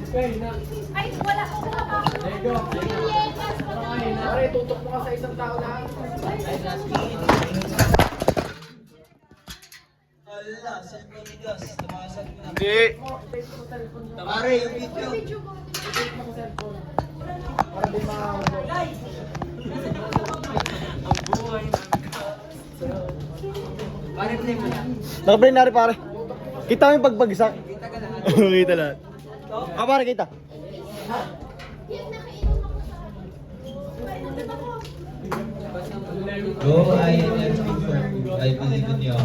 Ay, wala ko na ako. Pare, tutok mo ka sa isang tao lang. Ala, cellphone ni Gus. Tumasag na. Hindi. Pare, yung video. Tutok mo sa cellphone. Para di ma... Pare, play mo na. Nakaplay na rin pare. Kita mo yung pagbagsak. Kita lahat. Ah pare, kita. Go, I believe in you.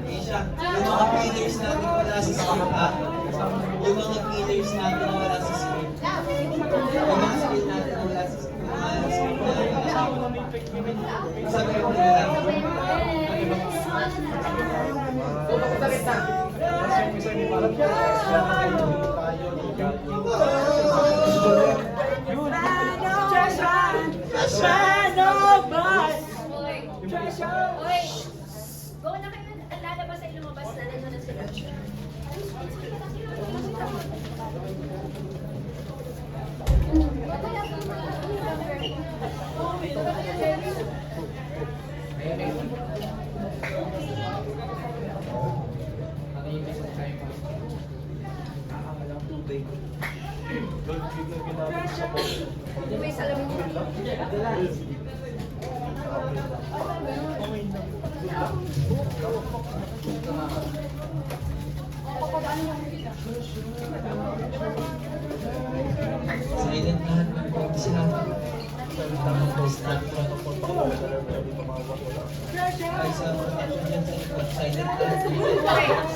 Isha, yung mga pillars natin wala sa script, ha? Yung mga pillars natin wala sa script. Yung mga skill natin wala sa script. Yung mga script natin. Sabi ko nila. Tutok mo sa kita. Oy, go na kayo. Ang lalabas ay lumabas na. Nandun na sila. May salamin dito. Silent lahat ng box ha. Tapos start ay sa protection yan sa likod. Silent lahat.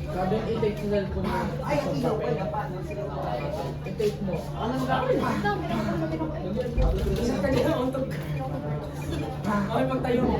Sabi yung i-take sa cellphone mo. Ay, i-take mo. Anong gawin? Isang kanina untog. Okay, magtayo mo.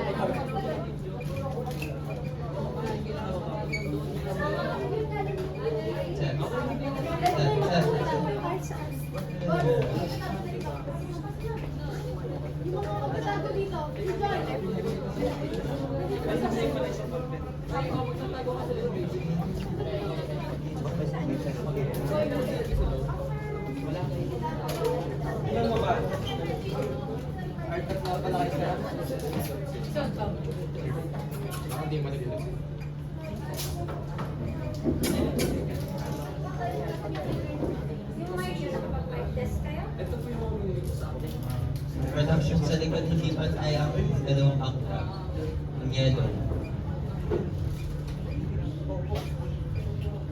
Production sa likod hindi pa tayo ang dalawang angka. Ang yellow.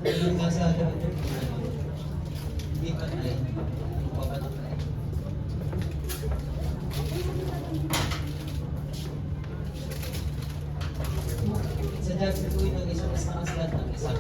Yung nasa hindi pa tayo. Papatok tayo. Sa Jackson tuwing ng isa mas nakaslat ng isa.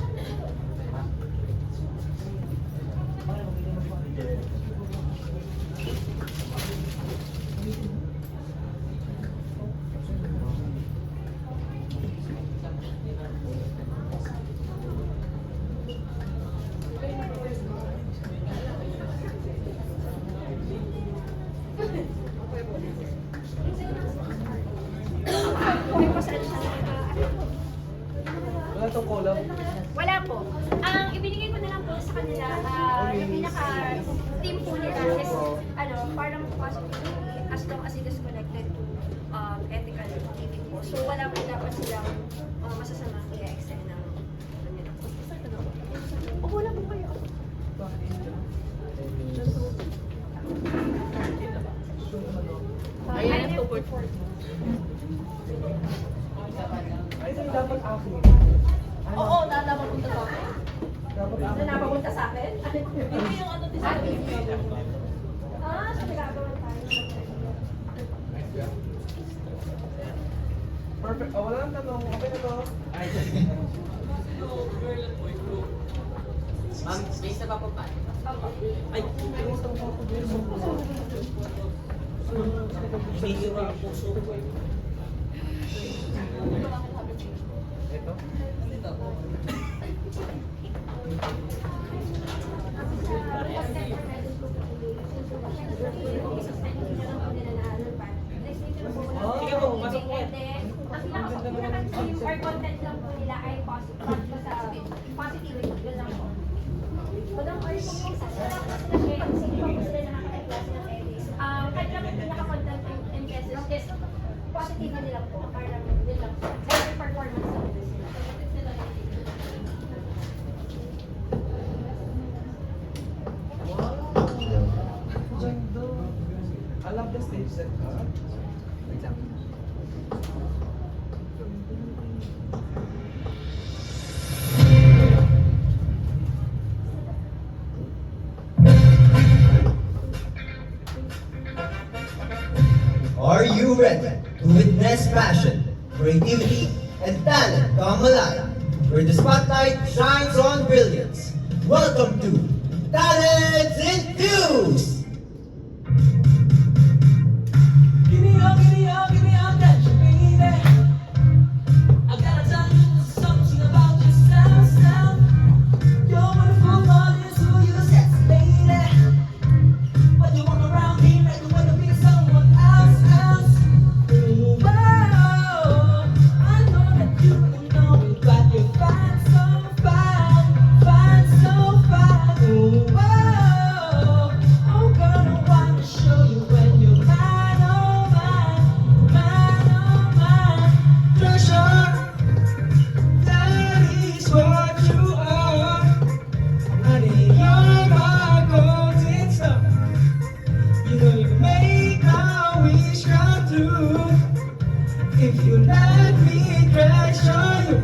Wala itong collab. Wala po. Ang ibinigay ko na lang po sa kanila, yung pinaka-team po nila is, parang possibly as long as it is connected to ethical living po. So wala po dapat silang masasama i-extend ng Upo na po kayo. Ay, I am support. Ay, ito yung dapat akin. Oo, napapunta sa akin. Dapat Na akin. napapunta sa akin? Hindi yung ano din sa akin. So nagagawa tayo. Perfect. Oh, wala nang tanong. Okay na to. Ay, Ma'am, base na ba po pa? Opo. Ay, video ang puso ko. ito. Sige po, pasok po. Ang pinaka-theme or content lang po nila ay positive sa positivity. Yun lang po. Walang or kung minsan, wala ko sila share, kasi hindi pa po sila nakaka-class ng edits. Kahit lang yung pinaka-content and message is positive na nila po. Parang yun lang po. Better performance na nila sila. Ganda. I love the stage set. Wait lang. Are you ready to witness passion, creativity, and talent come alive? Where the spotlight shines on brilliance. Welcome to Talents Infused! Give me all that you baby. I gotta tell you something about yourself. You're wonderful, God is who you sexy lady. When you walk around here, like you wanna be someone else. Ooh, wow. I know that you know that you're fine, so fine, fine, so fine. Ooh, wow. Oh, girl, I wanna show you when you're mine, oh mine, mine, oh mine. Treasure, that is what you are. Honey, you're my golden star. You know you make my wish come true. If you let me treasure you,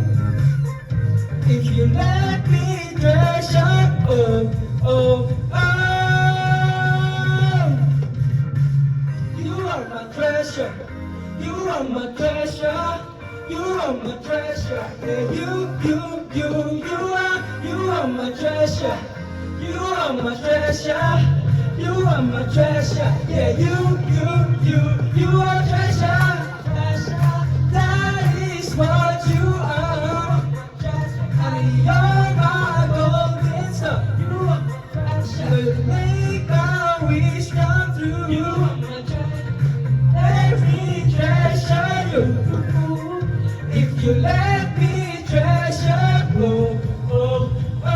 if you let me treasure, oh, oh, oh. You are my treasure, you are my treasure, you are my treasure. Yeah, you are my treasure, you are my treasure. You are my treasure, yeah, you are treasure, treasure, that is what you are, honey, you're my golden star, you are my treasure, you make my wish come true, you are my treasure, every treasure you, if you let me treasure, oh, oh, oh.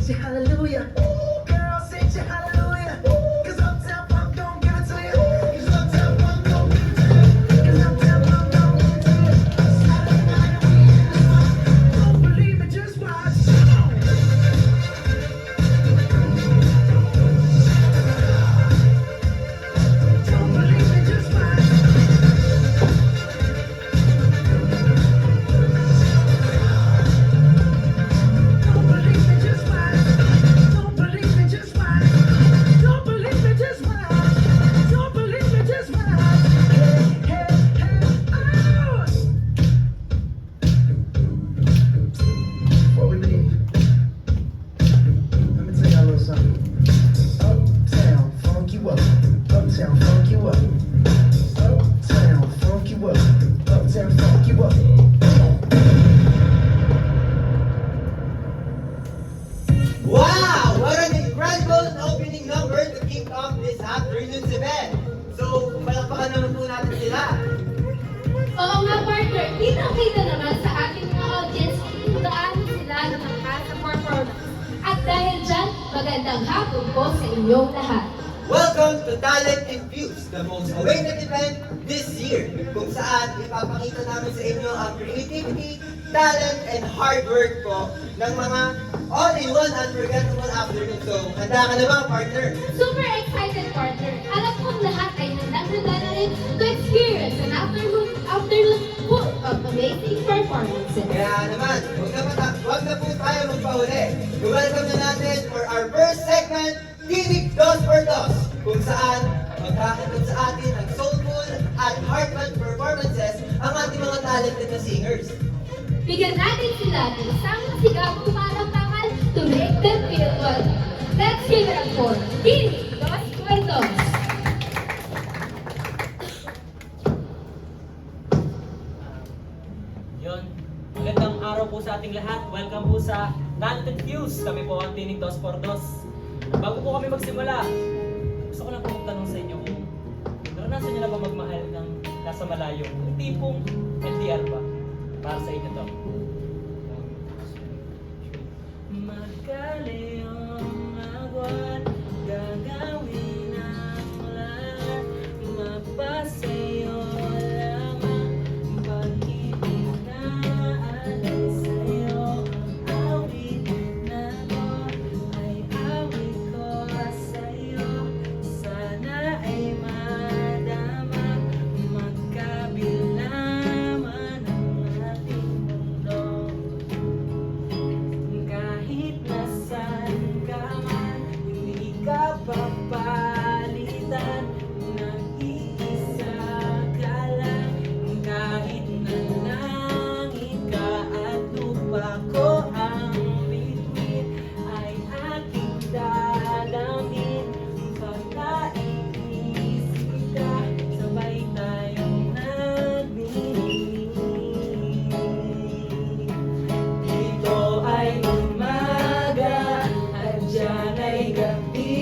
sing you hallelujah. Ooh, girl, sing you hallelujah. 'Cause Uptown Funk don't give it to you. 'Cause Uptown Funk don't give it to you. 'Cause Uptown Funk don't give it to you. Saturday night and we in the spot. Don't believe me, just watch. Don't believe me, just watch. Don't believe me, just watch. Don't believe me, just watch. Don't believe me, just watch. Don't believe me, just watch. Hey, hey, hey, oh! Before we leave, let me tell y'all a little something. Uptown, funk you up. Uptown, funk you up. Uptown, funk you up. Uptown, funk you up. Wow! What an incredible opening number to kick off this afternoon's event. So, palakpakan naman po natin sila. Oo nga, partner. Kitang-kita naman sa ating mga audience kung gaano sila namangha sa performance. At dahil dyan, magandang hapon po sa inyong lahat. Welcome to Talent Infused, the most awaited event this year, kung saan ipapakita namin sa inyo ang creativity, talent, and hard work po ng mga all-in-one unforgettable afternoon. So, handa ka na ba, partner? Super excited, partner. Alam kong lahat ay handang-handa na rin to experience an afternoon full of amazing performances. Kaya naman, huwag na po tayo magpahuli. I-welcome na natin for our first segment, Tinig Dos por Dos, kung saan magkakatid sa atin ang soulful at heartfelt performances ang ating mga talented na singers. Bigyan natin sila ng isang masigabong palakpakan to make them feel welcome. Let's give it up for Tinig Dos por Dos. Yun. Magandang araw po sa ating lahat. Welcome po sa Talent Infused. Kami po ang Tinig Dos por Dos. Bago po kami magsimula, gusto ko lang po magtanong sa inyo kung naranasan niyo na ba magmahal ng nasa malayo? Yung tipong LDR ba? Para sa inyo to. Magkaliyong agwan, gagawin ang lahat, mapasayo lamang, pag-ibig na alay sa'yo, ang awit na to ay awit ko sa'yo, sana ay madama, magkabilaman ang ating mundo. Kahit nasaan ka man, hindi ka papalitan. Nag-iisa ka lang, kahit na langit ka at lupa ko ang bituin, ay aking dalamin. Pag naiisip ka, sabay tayong nagniningning. Dito ay umaga at dyan ay gabi.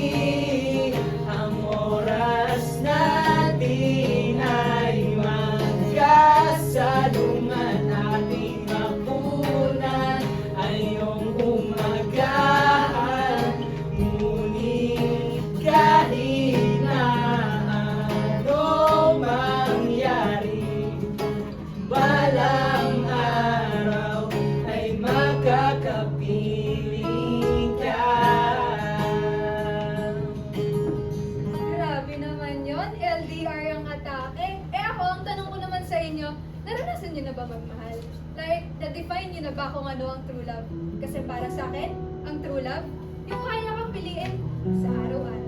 Ang oras natin ay magkasalungan. Ating mapunan ay iyong umagahan. Ngunit kahit na anong mangyari, balang araw ay makakapiling ka. Grabe naman yon, LDR ang atake. Ako, ang tanong ko naman sa inyo, naranasan niyo na ba magmahal? Like, na-define niyo na ba kung ano ang true love? Kasi para sa akin, ang true love, yung kaya kang piliin sa araw-araw.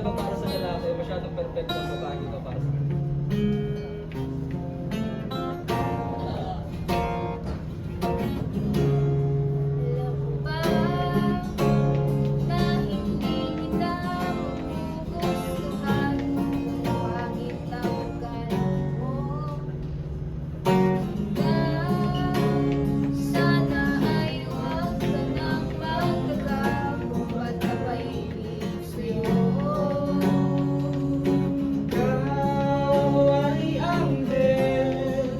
ba para sa lalaki, masyadong perfect ang babae dito para sa akin. Alam mo ba na hindi kita magugustuhan kung pangit ang ugali mo? Sana ay huwag ka nang magtaka kung ba't ako'y ibig sa'yo. Ikaw ay anghel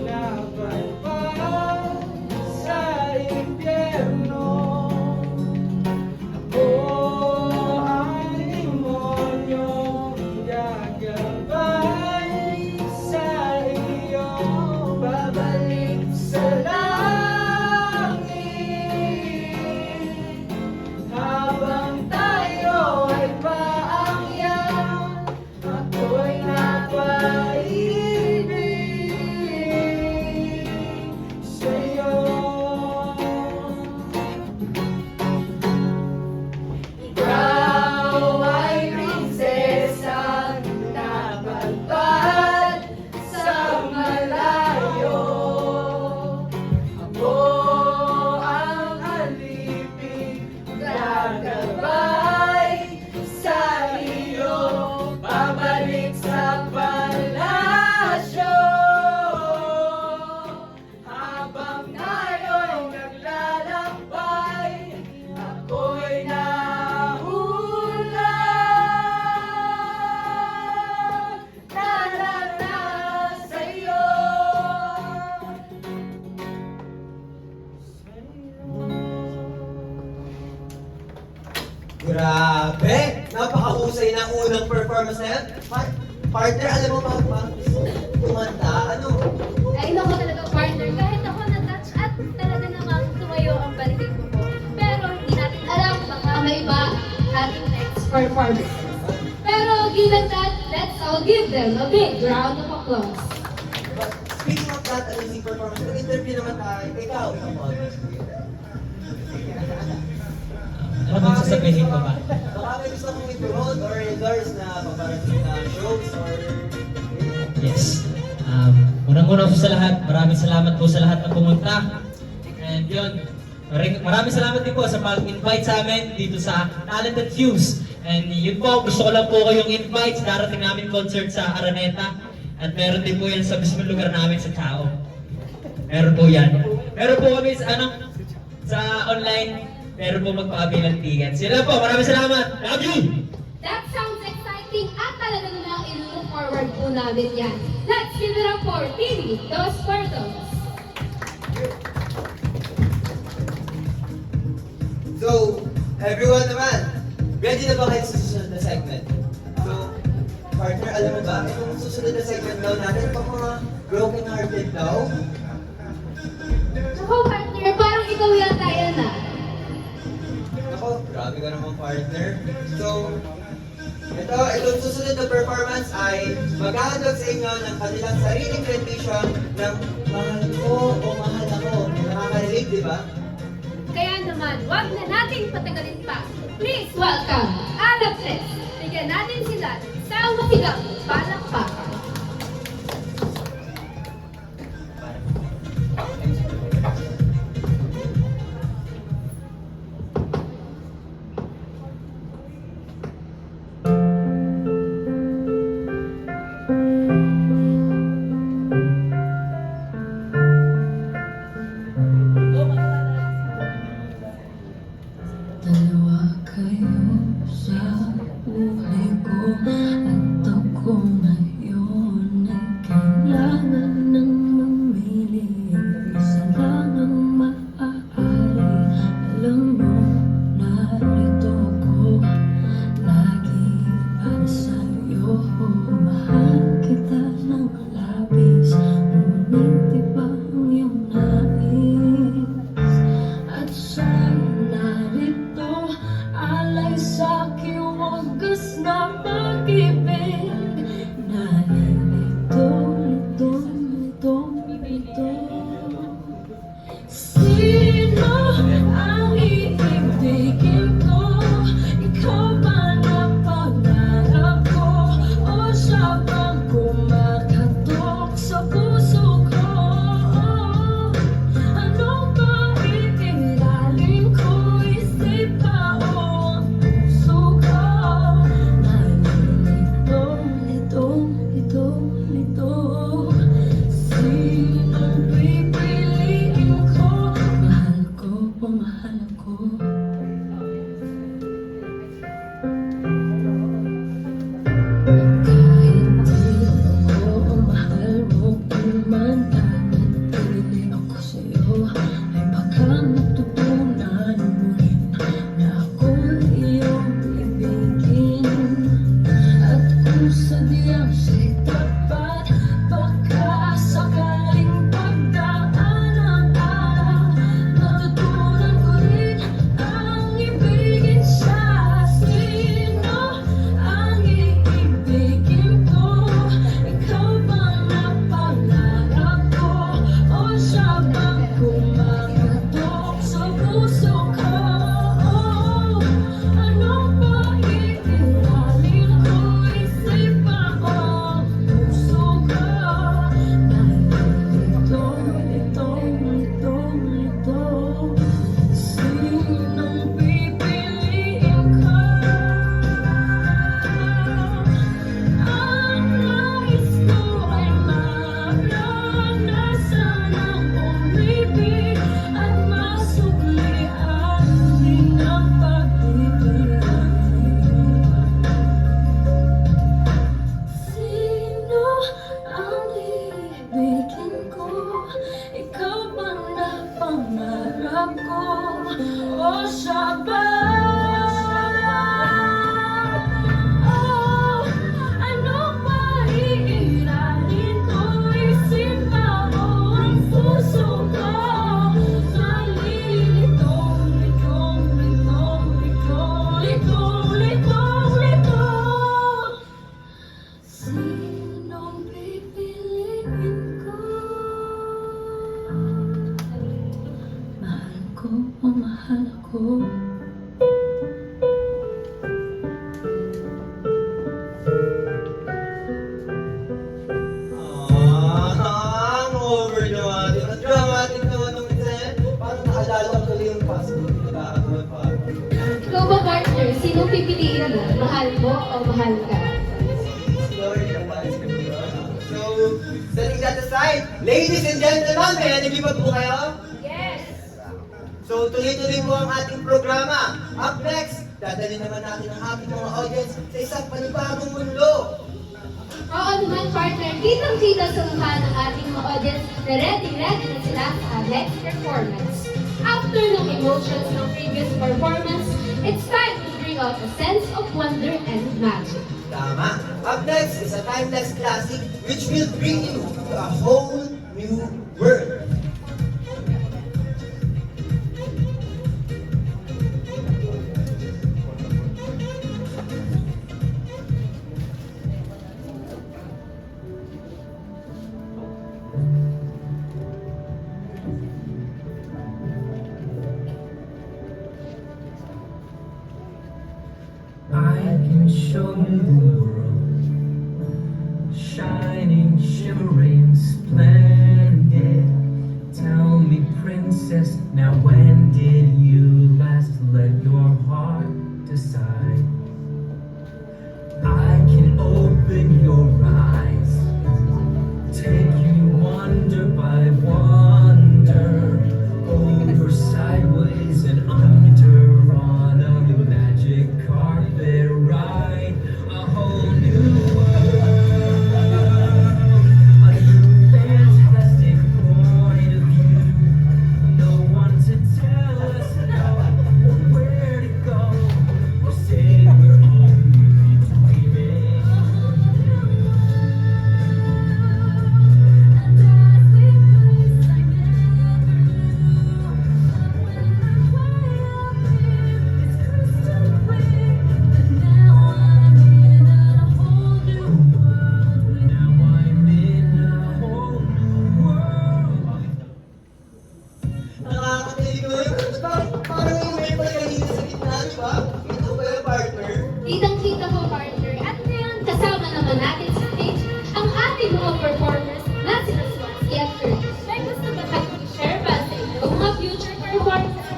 na palpag sa impyerno. Ako ang demonyong gagabay sa iyo. Babalik sa langit habang tayo ay paangyan. Ako'y napaibig sa'yo. Ikaw ay prinsesa na palpad sa malayo. Ako ang alipin gagabay sa iyo. Babalik sa palasyo habang tayo'y naglalakbay. Ako'y nahula sa'yo. Grabe! Napakahusay ng unang performance na yan. Partner, alam mo ba, kumanta, ano? Ay, naku talaga partner, kahit ako na-touch at talaga namang tumayo ang balikin ko po. Pero hindi natin alam, baka may iba ating next performance. Pero given that, let's all give them a big round of applause. But speaking of that amazing performance, nag-interview naman tayo. Ikaw, Ano bang sasabihin ko ba? baka may gusto kong i-promote or endorse na paparating na shows or... Yes. Unang-una po sa lahat, maraming salamat po sa lahat na pumunta. And yun, maraming salamat din po sa pag-invite sa amin dito sa Talented Fuse. And yun po, gusto ko lang po kayong invite sa darating namin concert sa Araneta. At meron din po yan sa mismong lugar namin sa Chao. Meron po yan. Meron po kami sa online, meron po magpa-avail ng tickets. Sila po, maraming salamat. Love you! That sounds exciting at talaga namang i-look forward po namin yan. Let's give it up for TV Dos Pardos. So, everyone naman, ready na ba kayo sa susunod na segment? So, partner, alam mo ba, itong susunod na segment daw natin, pang mga broken-hearted daw. Ako partner, parang ikaw yata yan ah. Ako, grabe ka naman partner. So, itong susunod na performance ay maghahandog sa inyo ng kanilang sariling rendition ng Mahal Ko o Mahal Ako. Nakaka-relate, di ba? Kaya naman, wag na nating patagalin pa. Please welcome, Alapres. Bigyan natin sila ng isang matigang palakpakan. Dalawa kayo sa buhay ko at ako ngayon ay kailangan ng mamili. Isa lang ang maaari. Alam mo, narito ko lagi para sa'yo. Mahal kita ng labis, ngunit iba ang iyong nais. At siya'y narito, alay sa'king wagas na pag-ibig. Nalilito, lito. Sino ang iibigin ko? Ikaw ba na pag pipiliin mo? Mahal mo o mahal ka? Glory naman. So, setting that aside, ladies and gentlemen, may nag-iba po kayo? Yes! So, tuloy-tuloy po ang ating programa. Up next, dadalhin naman natin ang ating mga audience sa isang panibagong mundo. Oo naman, partner. Kitang-kita sa mukha ng ating mga audience na ready-ready na sila sa next performance. After ng emotions ng previous performance, it's time to bring out a sense of wonder and magic. Tama. Up next is a timeless classic which will bring you to a whole new world. I can show you the world, shining, shimmering, splendid. Tell me, princess, now when did you last let your heart decide? I can open your eyes, take you wonder by wonder, over, sideways, and under on a magic carpet ride, a whole new world, a new fantastic point of view. No one to tell us no or where to go. We say we're only dreaming. Now I'm in a whole new world. Nakakatayo yun. Parang yung may pagkain sa gitna, di ba? Ito ba yung partner? Kitang-kita ko, partner. At ngayon, kasama naman natin sa stage ang ating mga performers na sila Swansea at Curtis. May gusto ba kayong i-share ba sa inyong mga future performances?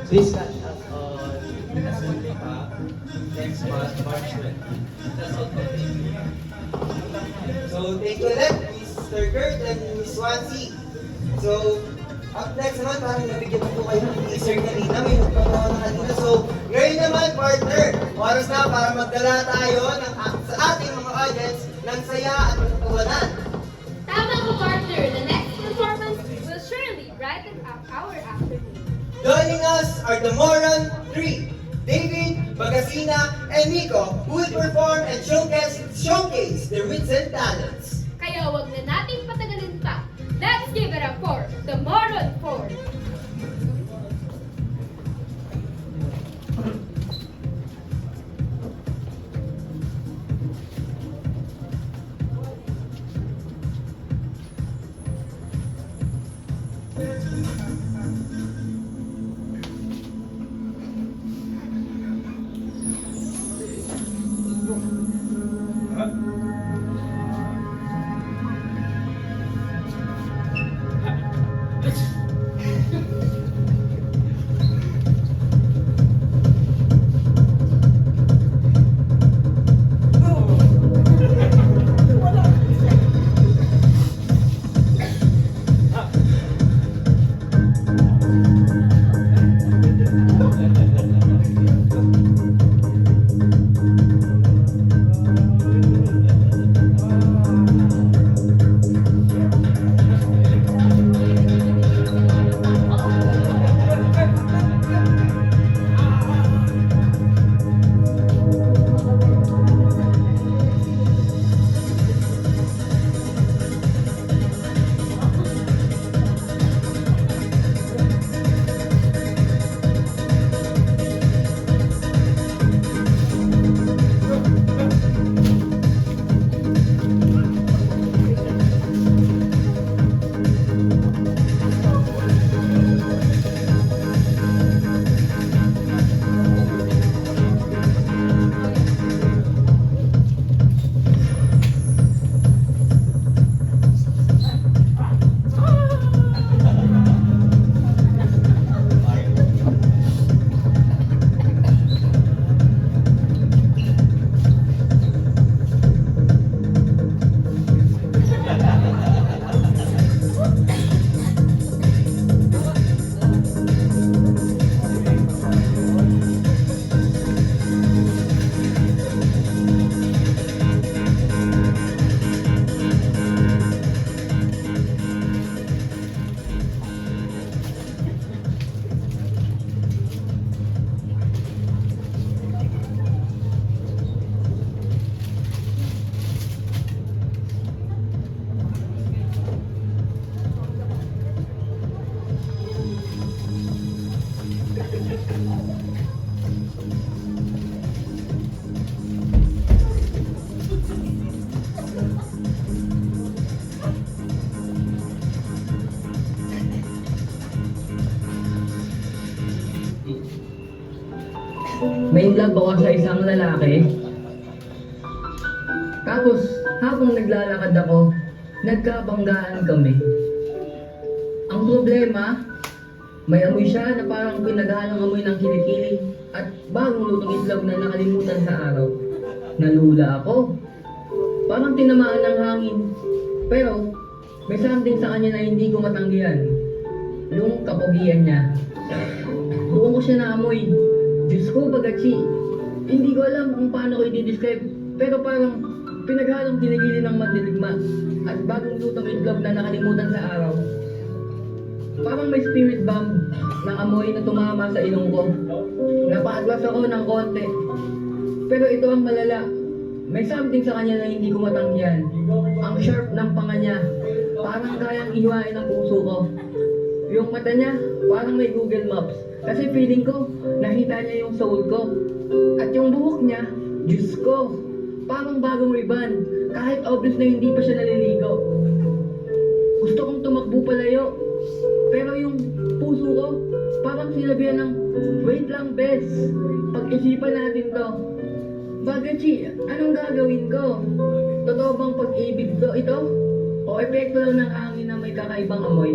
Please catch us on Assembly Pa next month, March 20. That's all for me. So, thank you ulit, Mr. Kurt and Miss Swansea. So, up next naman, parang nabigyan ko kayo ng teaser kanina, may nagpatawa na kanina. So, ngayon naman, partner, oras na para magdala tayo sa ating mga audience ng saya at katawanan. Tama ko, partner. The next performance will surely brighten up our afternoon. Joining us are the Moron 3, David, Bagasina, and Nico, who will perform and showcase their wits and talents. Kaya wag na nating patagalin pa. Let's give it up for the Moron 4. may love ako sa isang lalaki. Tapos, habang naglalakad ako, nagkabanggaan kami. Ang problema, may amoy siya na parang pinaghahanang amoy ng kilikili at bagong lutong itlog na nakalimutan sa araw. Nalula ako. Parang tinamaan ng hangin. Pero, may something sa kanya na hindi ko matanggihan. Yung kapogian niya. Doon ko siya naamoy. Diyos ko, Bagachi. Hindi ko alam kung paano ko i-describe. Pero parang pinaghalong kilikili ng mandirigma at bagong lutong itlog na nakalimutan sa araw. Parang may spirit bomb ng amoy na tumama sa ilong ko. Napaatlas ako ng konti. Pero ito ang malala. May something sa kanya na hindi ko matanggihan. Ang sharp ng panga niya. Parang kayang ihiwain ang puso ko. Yung mata niya, parang may Google Maps. Kasi feeling ko, nakita niya yung soul ko. At yung buhok niya, Diyos ko, parang bagong ribbon. Kahit obvious na hindi pa siya naliligo. Gusto kong tumakbo palayo. Pero yung puso ko, parang sinabihan ng, wait lang, Bes. Pag-isipan natin to. Bagachi, anong gagawin ko? Totoo bang pag-ibig ko ito? O epekto lang ng hangin na may kakaibang amoy?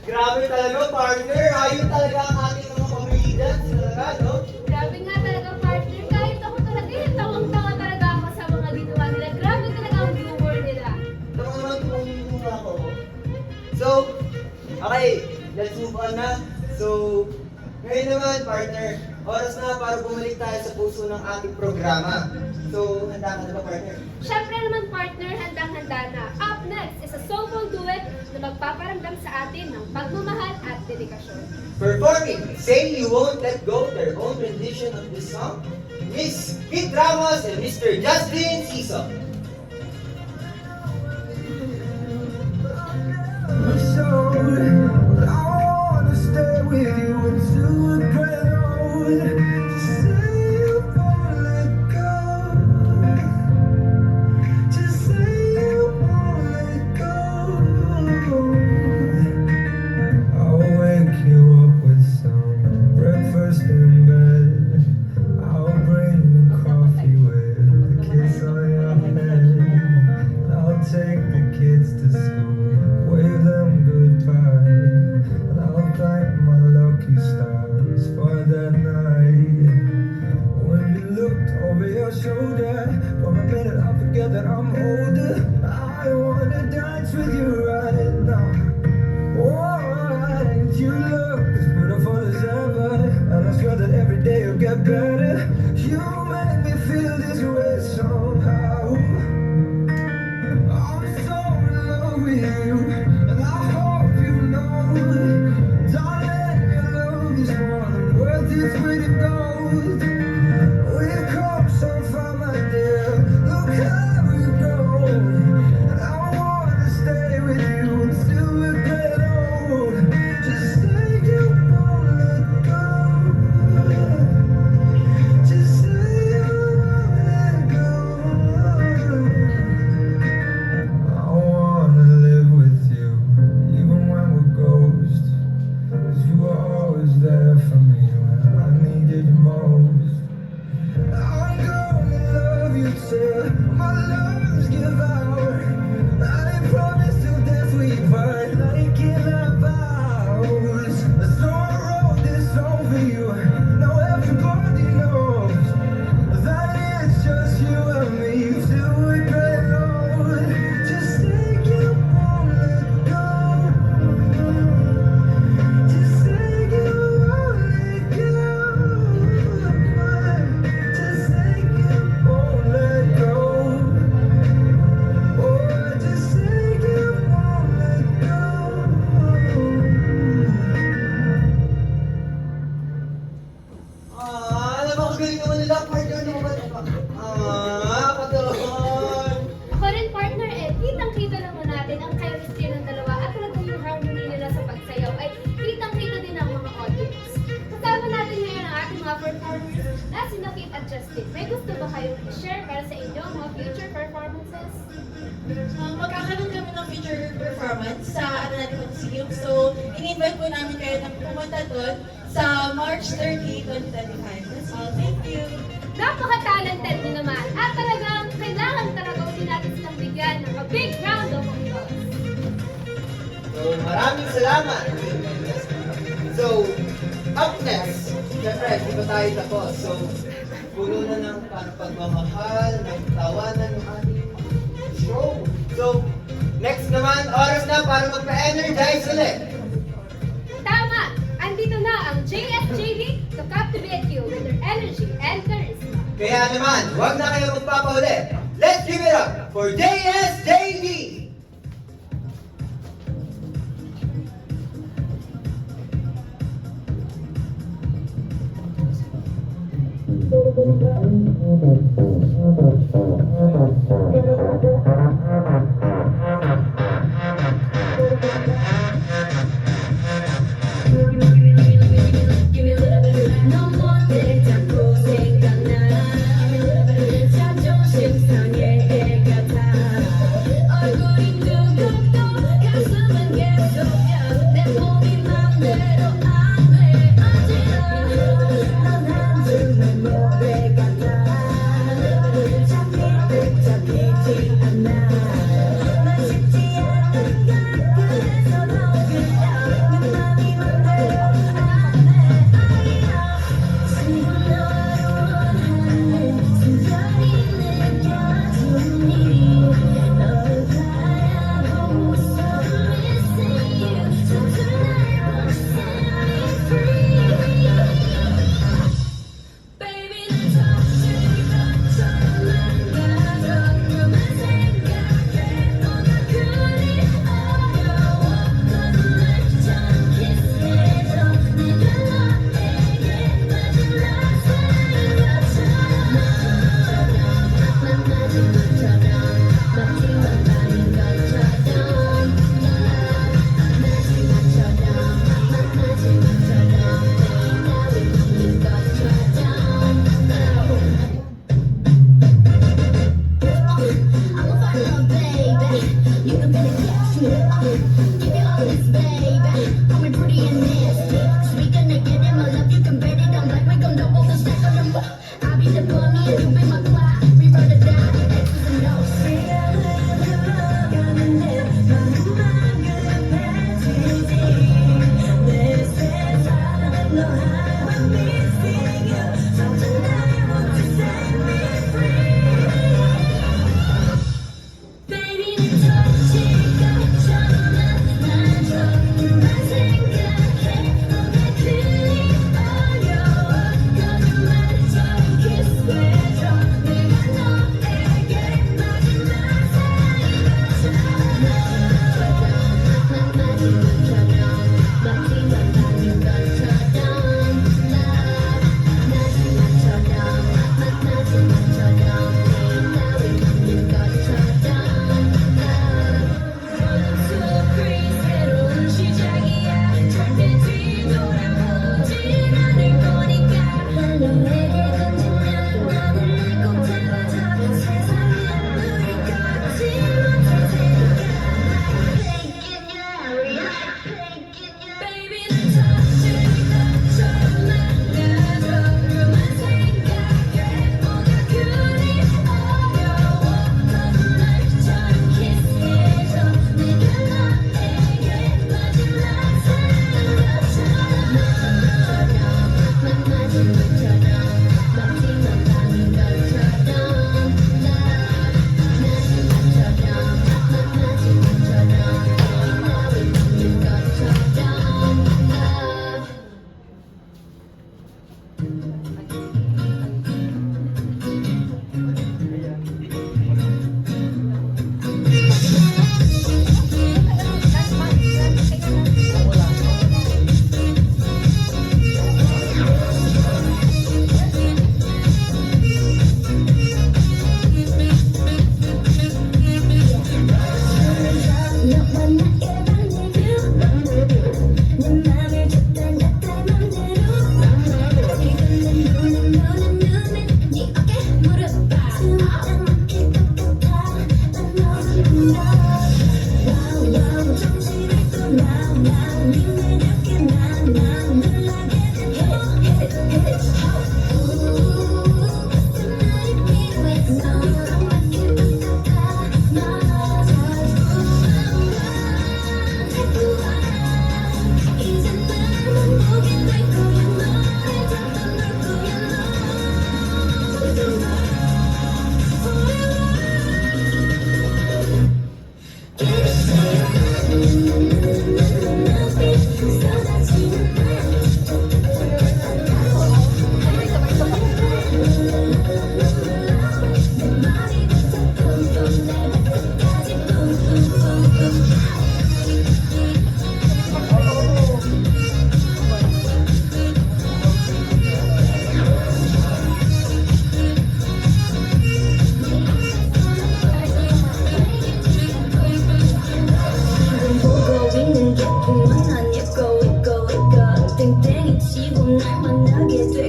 Grabe talaga, partner. Ayun talaga ang ating mga comedians. Talaga, no? Grabe nga talaga, partner. Kahit ako talaga, tawang-tawa talaga ako sa mga ginawa nila. Grabe talaga ang humor nila. Tama naman kung yung ako. So, okay. Let's move on na. So, ngayon naman, partner, oras na para bumalik tayo sa puso ng ating programa. So, handa ka na ba, partner? Siyempre naman, partner, handang-handa na. Up next is a soulful duet na magpaparamdam sa atin ng pagmamahal at dedikasyon. Performing Say You Won't Let Go, their own rendition of this song, Miss Kid Ramos and Mr. Justin Siso. Take the kids to school, wave them goodbye, and I'll thank my lucky stars for that night. When you looked over your shoulder, for a minute I forget that I'm older. I wanna dance with you right now. Oh, you look as beautiful as ever, and I swear that every day you'll get better. You make me feel this way somehow. I'm so in love with you, and I hope you know, darling, your love is more than worth its weight in gold. We've come so far, my dear, look how we go, and I wanna stay with you until we get old. Just say you won't let go. Just say you won't let go. I wanna live with you, even when we're ghosts. 'Cause you were always there for me when I needed you most. I'm gonna love you till my lungs give out. I promise till death we part, like in our vows. So I wrote this song for you. Now everybody knows that it's just you and me till we get old. Just say you won't let go. Just say you won't let go. Just say you won't let go. Oh, just say you won't let go. Alam mo, kagaling naman nila, partner naman. Kagaling. Ako rin, partner, kitang-kita naman natin ang chemistry ng dalawa at talagang yung harmony nila sa pagsayaw ay kitang-kita din ng mga audience. Kasama natin ngayon ang ating mga performers na si Nakit at Justin. May gusto ba kayong i-share para sa inyong mga future performances? Magkakaroon kami ng feature performance sa natin mag-sigil. So, in-invite po namin kayo na pumunta doon sa March 30, 2025. That's all. Thank you. Napaka-talented niyo naman at talagang kailangan talaga ulit natin silang bigyan ng a big round of applause. So, maraming salamat. So, up next, syempre, di ba tayo tapos? So, puno na ng pagmamahal, ng tawanan ng ating show. So, next naman, oras na para magpa-energize ulit. Tama! Andito na ang JSJV to captivate you with their energy and charisma. Kaya naman, huwag na kayo magpapahuli. Let's give it up for JSJV! No more 대장고생 강나 자존심 상해 같아 얼굴이 두껍고 가슴은 계속야 내 몸이 맘대로 안돼 어지러워 넌 한줌의 노래 같아 잡히지 않아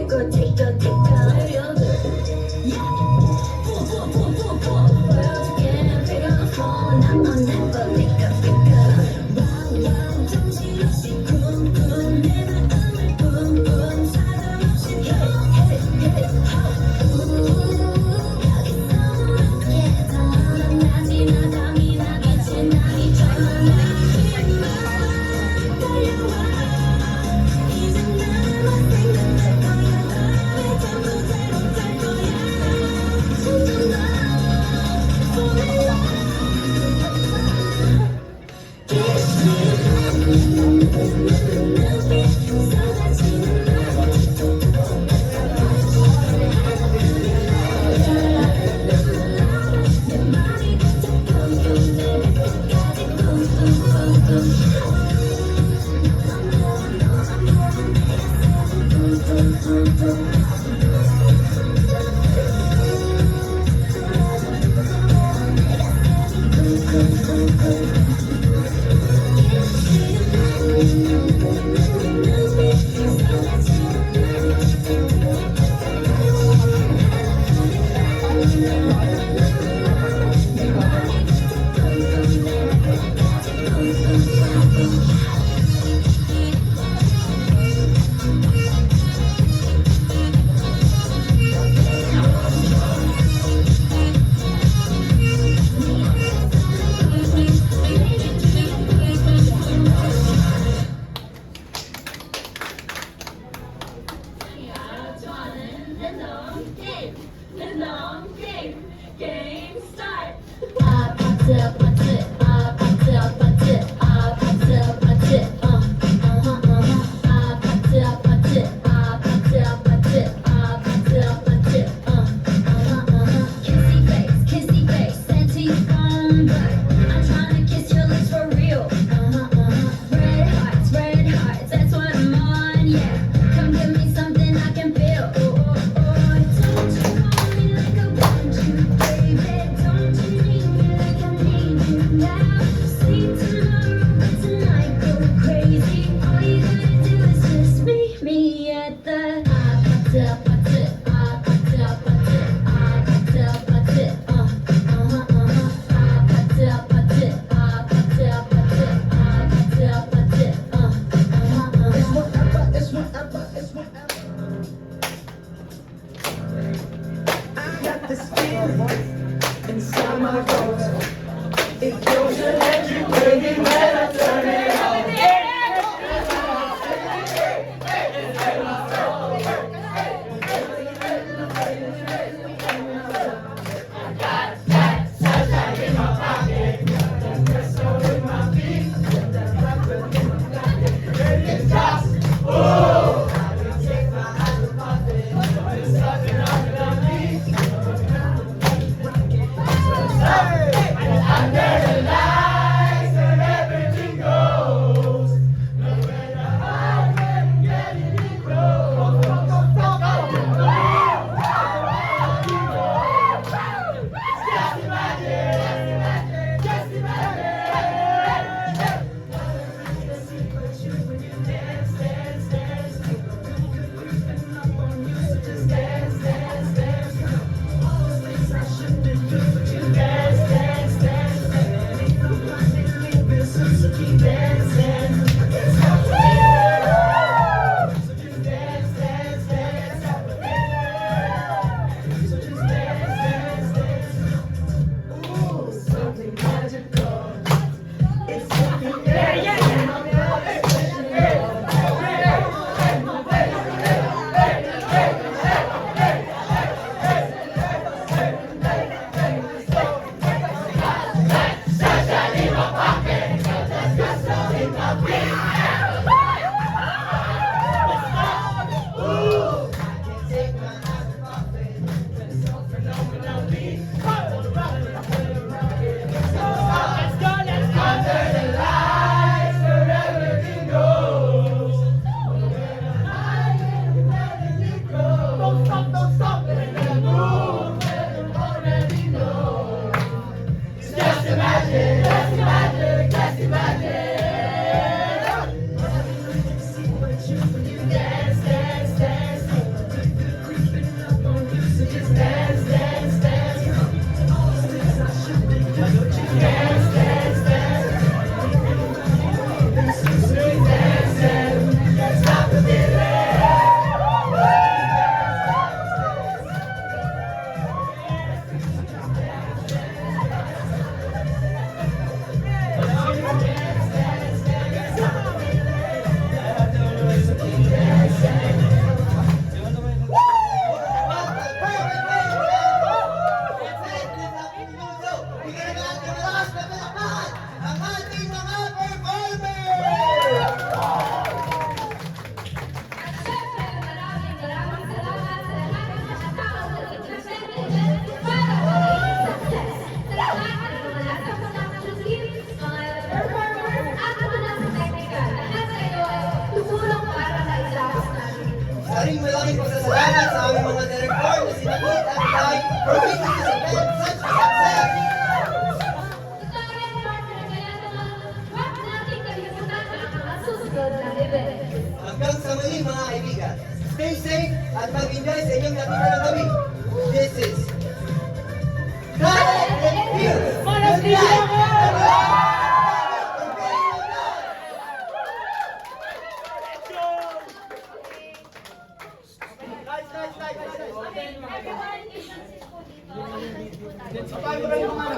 Thank you. malaking pasasalamat sa aming mga director na sina Pete at Kai for making this event such a success. Totoo rin partner, kaya naman, wag natin kalimutan ang susunod na event. Hanggang sa muli mga kaibigan, stay safe at mag-enjoy sa inyong natutunan gabi. This is Talent and Views! Good night, everyone!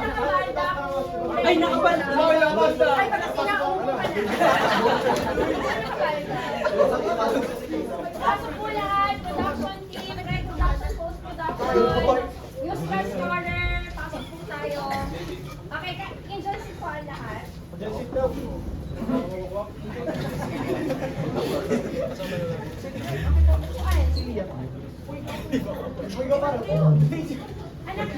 Ay, nakabanda! Ay, pala sinaupo ka na. Pasok po lahat, production team, production, post-production, news cast corner, pasok po tayo. Okay, enjoy si Paul lahat. Anak,